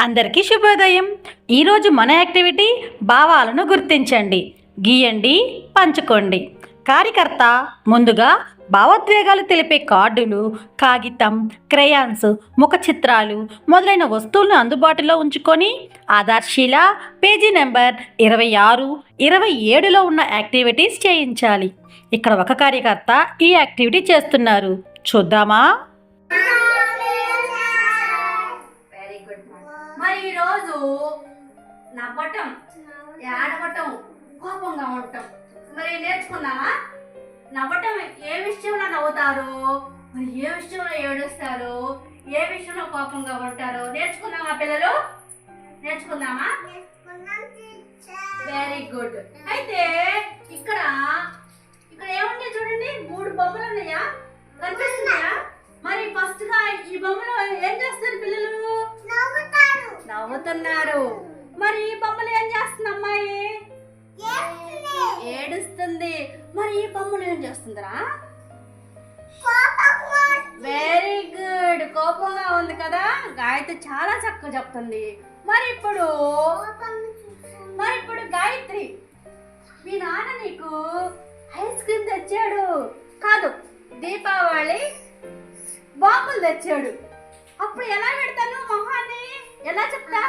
అందరికీ శుభోదయం. ఈరోజు మన యాక్టివిటీ భావాలను గుర్తించండి, గీయండి, పంచుకోండి. కార్యకర్త ముందుగా భావోద్వేగాలు తెలిపే కార్డులు, కాగితం, క్రేయాన్స్, ముఖ చిత్రాలు మొదలైన వస్తువులను అందుబాటులో ఉంచుకొని ఆధార్శీల పేజీ నెంబర్ 26, 27లో ఉన్న యాక్టివిటీస్ చేయించాలి. ఇక్కడ ఒక కార్యకర్త ఈ యాక్టివిటీ చేస్తున్నారు, చూద్దామా? మరి ఈరోజు నవ్వటం, ఏడవటం, కోపంగా ఉండటం మరి నేర్చుకున్నామా? నవ్వటం ఏ విషయంలో నవ్వుతారు, మరి ఏ విషయంలో ఏడుస్తారు, ఏ విషయంలో కోపంగా ఉంటారు నేర్చుకున్నామా పిల్లలు? నేర్చుకుందామా? Very good. అయితే ఇక్కడ ఏముంది చూడండి, 3 బొమ్మలు ఉన్నాయా, కనిపిస్తున్నాయా? మరి ఫస్ట్ గా ఈ బొమ్మలు ఏం చేస్తారు పిల్లలు? నవ్వుతున్నారు. మరి ఈ బొమ్మలు ఏం చేస్తుంది అమ్మాయి? ఏడుస్తుంది. మరి ఈ బొమ్మలు ఏం చేస్తుందిరా? వెరీ గుడ్, కోపంగా ఉంది కదా. గాయత్రి చాలా చక్కగా చెప్తుంది. మరి ఇప్పుడు గాయత్రి, మీ నాన్న నీకు ఐస్ క్రీమ్ తెచ్చాడు కాదు, దీపావళి బాంబులు తెచ్చాడు. అప్పుడు ఎలా పెడతాను మొహాన్ని? ఎలా చెప్తా?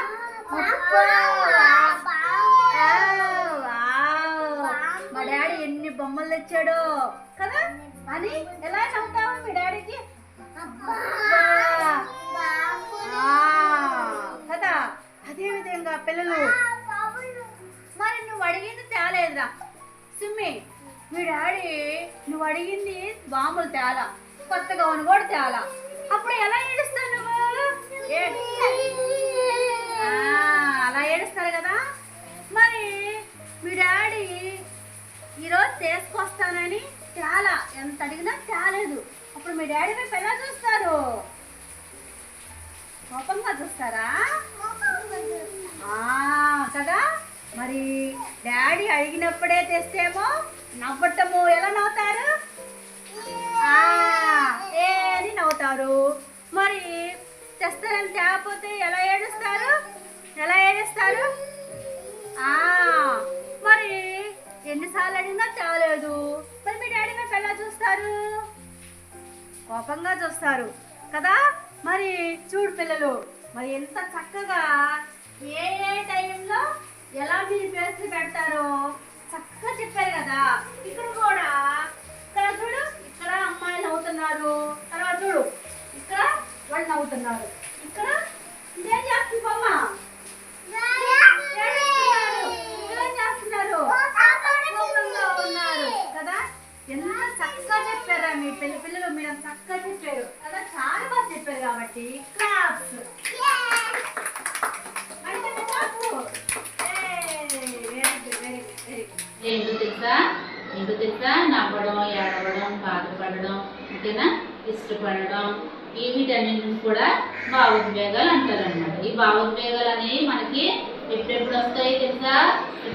మా డాడీ ఎన్ని బొమ్మలు తెచ్చాడో కదా అని ఎలా చెప్తావు మీ డాడీకి? కదా. అదే విధంగా పిల్లలు, మరి నువ్వు అడిగింది తేలేదురా సిమ్మి, మీ డాడీ నువ్వు అడిగింది బాంబులు తేలా, కొత్త గౌన్ కూడా తేలా. అప్పుడు ఎలా ఏడుస్తావు నువ్వు? అలా ఏడుస్తారు కదా. మరి మీ డాడీ ఈరోజు తీసుకొస్తానని తేలా, ఎంత అడిగినా తేలేదు. అప్పుడు మీ డాడీ వైపు ఎలా చూస్తారు? కోపంగా చూస్తారా? కదా. మరి డాడీ అడిగినప్పుడే తెస్తేమో నవ్వటము, ఎలా నవ్వుతారు? ఏది నవ్వుతారు. మరి తెస్తారని తేకపోతే ఎలా ఏడుస్తారు? మరి ఎన్నిసార్లు అడిగినా తేలేదు. మరి మీ డాడీ వైపు ఎలా చూస్తారు? కోపంగా చూస్తారు కదా. మరి చూడు పిల్లలు, మరి ఎంత చక్కగా ఏ టైంలో ఎలా మీరు పేర్చి పెడతారో చక్కగా చెప్పారు కదా. ఇక్కడ కూడా, ఇక్కడ చూడు, ఇక్కడ అమ్మాయిలు నవ్వుతున్నారు, తర్వాత చూడు ఇక్కడ వాళ్ళు నవ్వుతున్నారు, ఇక్కడ ఇదేం చేస్తుంది బొమ్మ? చేస్తున్నారు, ఉన్నారు కదా. ఎంత చక్కగా చెప్పారా మీ పిల్లలు, మీరు చక్కగా చెప్పారు కదా, చాలా బాగా చెప్పారు. కాబట్టి క్లాప్స్. ఏంటో తెలుసా? నవ్వడం, ఏడవడం, బాధపడడం, ఓకేనా, ఇష్టపడడం, వీటన్నింటిని కూడా భావోద్వేగాలు అంటారనమాట. ఈ భావోద్వేగాలు అనేవి మనకి ఎప్పుడెప్పుడు వస్తాయి తెలుసా?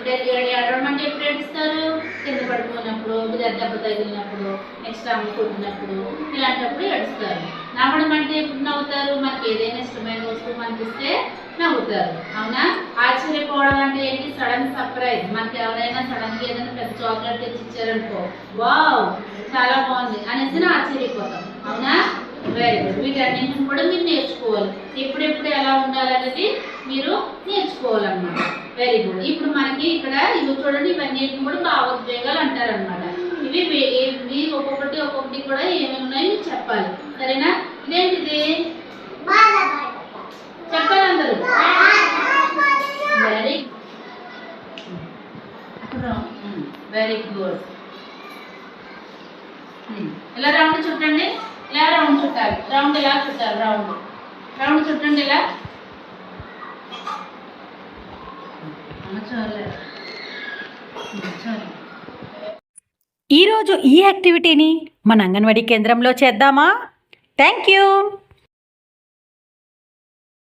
ఏడవడం అంటే ఎప్పుడు ఏడుస్తారు? కింద పడిపోయినప్పుడు, దెబ్బ తగిలినప్పుడు, నెక్స్ట్ అమ్మ కొట్టినప్పుడు, ఇలాంటప్పుడు ఏడుస్తారు. నవ్వడం అంటే ఎప్పుడు నవ్వుతారు? మనకి ఏదైనా ఇష్టమైన వస్తువు అనిపిస్తే నవ్వుతారు, అవునా? ఆశ్చర్యపోవడం అంటే ఏంటి? Sudden surprise. మనకి ఎవరైనా సడన్గా ఏదైనా పెద్ద చాక్లెట్ తెచ్చి ఇచ్చారనుకో, వావ్ చాలా బాగుంది అనేసి ఆశ్చర్యపోతాం, అవునా? Very good. వీటన్నింటిని కూడా మీరు నేర్చుకోవాలి. ఎప్పుడెప్పుడు ఎలా ఉండాలనేది మీరు నేర్చుకోవాలన్నమాట. Very good. ఇప్పుడు మనకి ఇక్కడ ఇవి చూడండి, ఇవన్నీ కూడా భావోద్వేగాలు అంటారనమాట. ఇవి ఒక్కొక్కటి కూడా ఏమేమి ఉన్నాయో చెప్పాలి, సరేనా? ఇదేంటిది చెప్పాలి అందరూ. Very good. ఇలా రౌండ్ చుట్టండి, ఇలా రౌండ్ చుట్టాలి. రౌండ్ ఇలా చుట్టాలి, రౌండ్ చుట్టండి ఇలా. ఈరోజు ఈ యాక్టివిటీని మన అంగన్వాడీ కేంద్రంలో చేద్దామా? Thank you.